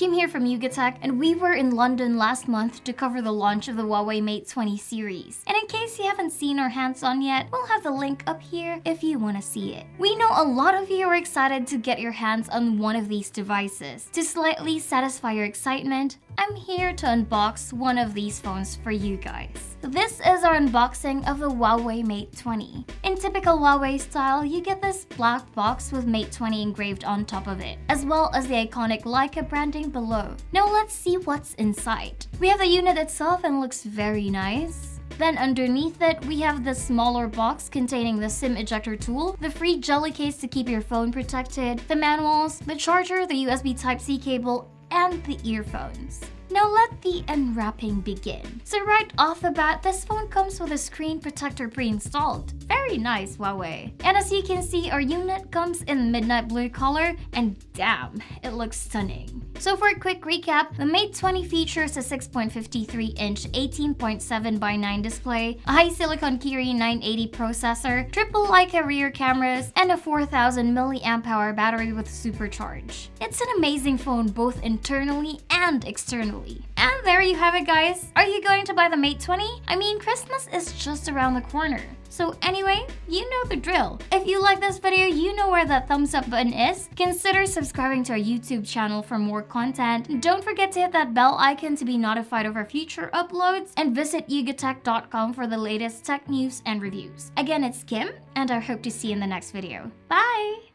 Kim here from YugaTech, and we were in London last month to cover the launch of the Huawei Mate 20 series. And in case you haven't seen our hands-on yet, we'll have the link up here if you want to see it. We know a lot of you are excited to get your hands on one of these devices. To slightly satisfy your excitement, I'm here to unbox one of these phones for you guys. This is our unboxing of the Huawei Mate 20. In typical Huawei style, you get this black box with Mate 20 engraved on top of it, as well as the iconic Leica branding below. Now let's see what's inside. We have the unit itself and looks very nice. Then underneath it, we have the smaller box containing the SIM ejector tool, the free jelly case to keep your phone protected, the manuals, the charger, the USB Type-C cable, and the earphones. Now let the unwrapping begin. So right off the bat, this phone comes with a screen protector pre-installed. Very nice, Huawei. And as you can see, our unit comes in midnight blue color, and damn, it looks stunning. So for a quick recap, the Mate 20 features a 6.53-inch 18.7:9 display, a high silicon Kirin 980 processor, triple Leica rear cameras, and a 4000 mAh battery with supercharge. It's an amazing phone both internally and externally. And there you have it, guys. Are you going to buy the Mate 20? I mean, Christmas is just around the corner. So anyway, you know the drill. If you like this video, you know where that thumbs up button is. Consider subscribing to our YouTube channel for more content. Don't forget to hit that bell icon to be notified of our future uploads, and visit yugatech.com for the latest tech news and reviews. Again, it's Kim, and I hope to see you in the next video. Bye!